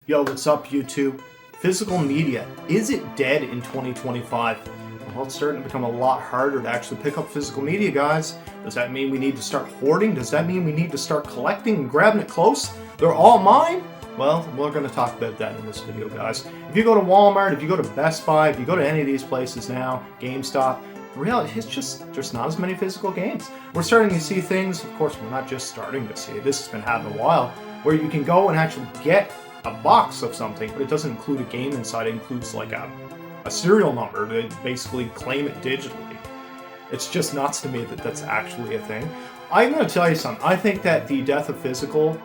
Yo, what's up, YouTube? Physical media, is it dead in 2025? Well, it's starting to become a lot harder to actually pick up physical media, guys. Does that mean we need to start hoarding? Does that mean we need to start collecting and grabbing it close? They're all mine? Well, we're going to talk about that in this video, guys. If you go to Walmart, if you go to Best Buy, if you go to any of these places now, GameStop, the reality is just not as many physical games. We're starting to see things, of course, we're not just starting to see it, this has been happening a while, where you can go and actually get a box of something, but it doesn't include a game inside. It includes like a serial number to basically claim it digitally. It's just nuts to me that that's actually a thing. I'm going to tell you something. I think that the death of physical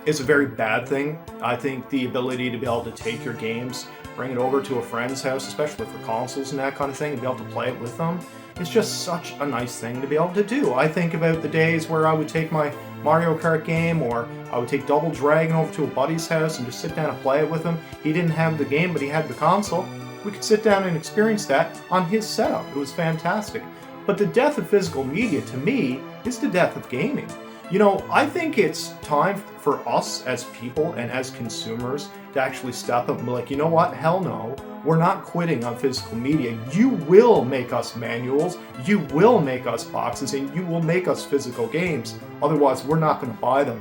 is a very bad thing. I think the ability to be able to take your games, bring it over to a friend's house, especially for consoles and that kind of thing, and be able to play it with them, it's just such a nice thing to be able to do. I think about the days where I would take my Mario Kart game, or I would take Double Dragon over to a buddy's house and just sit down and play it with him. He didn't have the game, but he had the console. We could sit down and experience that on his setup. It was fantastic. But the death of physical media, to me, is the death of gaming. You know, I think it's time for us as people and as consumers to actually step up and be like, you know what, hell no, we're not quitting on physical media. You will make us manuals, you will make us boxes, and you will make us physical games. Otherwise, we're not going to buy them.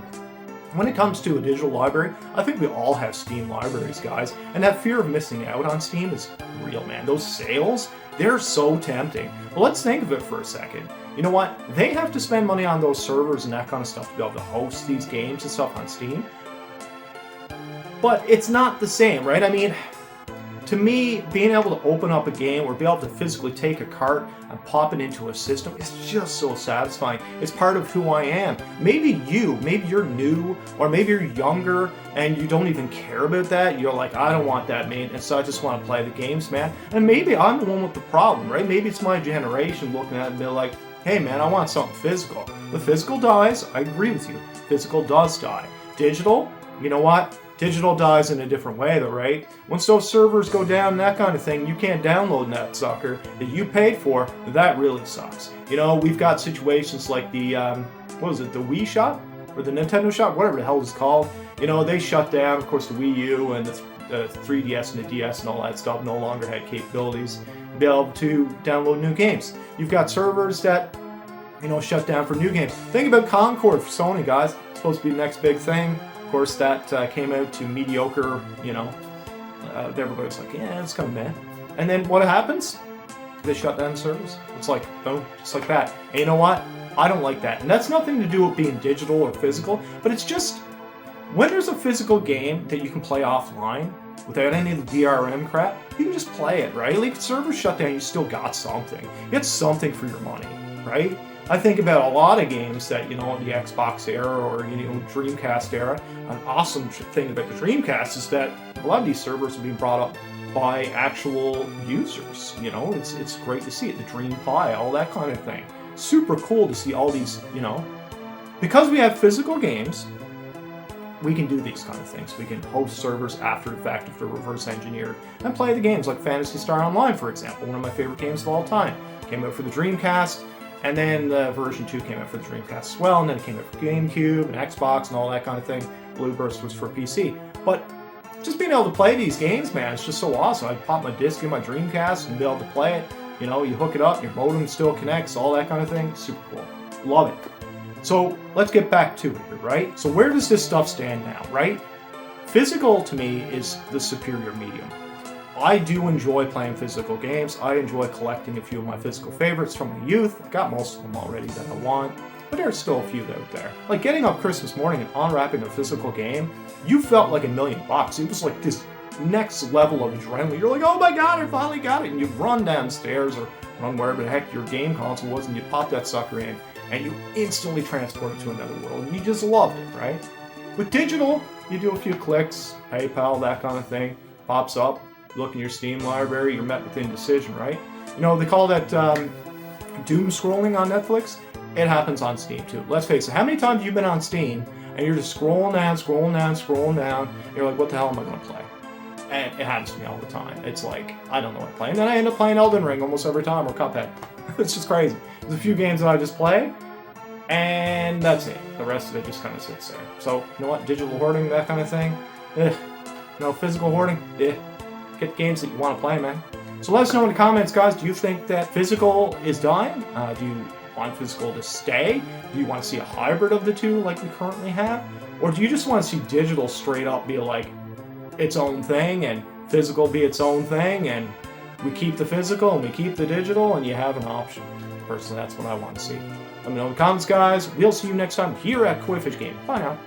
When it comes to a digital library, I think we all have Steam libraries, guys, and that fear of missing out on Steam is real, man. Those sales, they're so tempting. But let's think of it for a second. You know what? They have to spend money on those servers and that kind of stuff to be able to host these games and stuff on Steam. But it's not the same, right? I mean, to me, being able to open up a game or be able to physically take a cart and pop it into a system is just so satisfying. It's part of who I am. Maybe you're new, or maybe you're younger and you don't even care about that. You're like, I don't want that maintenance, so I just want to play the games, man. And maybe I'm the one with the problem, right? Maybe it's my generation looking at it and be like, hey man, I want something physical. When physical dies, I agree with you. Physical does die. Digital, you know what? Digital dies in a different way though, right? Once those servers go down and that kind of thing, you can't download that sucker that you paid for. That really sucks. You know, we've got situations like the, what was it, the Wii Shop? Or the Nintendo Shop? Whatever the hell it's called. You know, they shut down, of course, the Wii U and the 3DS and the DS and all that stuff no longer had capabilities to be able to download new games. You've got servers that, you know, shut down for new games. Think about Concord for Sony, guys. It's supposed to be the next big thing. Of course, that came out to mediocre, you know, everybody's like, yeah, it's kind of bad. And then what happens? They shut down the service. It's like, boom, just like that. And you know what? I don't like that. And that's nothing to do with being digital or physical, but it's just, when there's a physical game that you can play offline without any of the DRM crap, you can just play it, right? Like, if servers shut down, you still got something. You get something for your money, right? I think about a lot of games that, you know, in the Xbox era or, you know, Dreamcast era. An awesome thing about the Dreamcast is that a lot of these servers are being brought up by actual users. You know, it's great to see it. The Dream Pie, all that kind of thing. Super cool to see all these, you know. Because we have physical games, we can do these kind of things. We can host servers after the fact if they're reverse engineered and play the games like Phantasy Star Online, for example. One of my favorite games of all time. Came out for the Dreamcast. And then the version 2 came out for the Dreamcast as well, and then it came out for GameCube and Xbox and all that kind of thing. Blue Burst was for PC. But just being able to play these games, man, it's just so awesome. I pop my disc in my Dreamcast and be able to play it. You know, you hook it up, your modem still connects, all that kind of thing. Super cool. Love it. So let's get back to it here, right? So where does this stuff stand now, right? Physical, to me, is the superior medium. I do enjoy playing physical games. I enjoy collecting a few of my physical favorites from my youth. I've got most of them already that I want, but there's still a few out there. Like getting up Christmas morning and unwrapping a physical game, you felt like $1,000,000. It was like this next level of adrenaline. You're like, oh my god, I finally got it! And you run downstairs or run wherever the heck your game console was and you pop that sucker in and you instantly transport it to another world and you just loved it, right? With digital, you do a few clicks, PayPal, that kind of thing, pops up. Look in your Steam library, you're met with indecision, right? You know, they call that doom scrolling on Netflix. It happens on Steam too. Let's face it, how many times have you been on Steam and you're just scrolling down, and you're like, what the hell am I going to play? And it happens to me all the time. It's like, I don't know what to play. And then I end up playing Elden Ring almost every time, or Cuphead. It's just crazy. There's a few games that I just play, and that's it. The rest of it just kind of sits there. So, you know what? Digital hoarding, that kind of thing. No physical hoarding. Get games that you want to play, man. So let us know in the comments, guys. Do you think that physical is dying? Do you want physical to stay? Do you want to see a hybrid of the two like we currently have? Or do you just want to see digital straight up be like its own thing and physical be its own thing and we keep the physical and we keep the digital and you have an option? Personally, that's what I want to see. Let me know in the comments, guys. We'll see you next time here at Koi Fish Game. Bye now.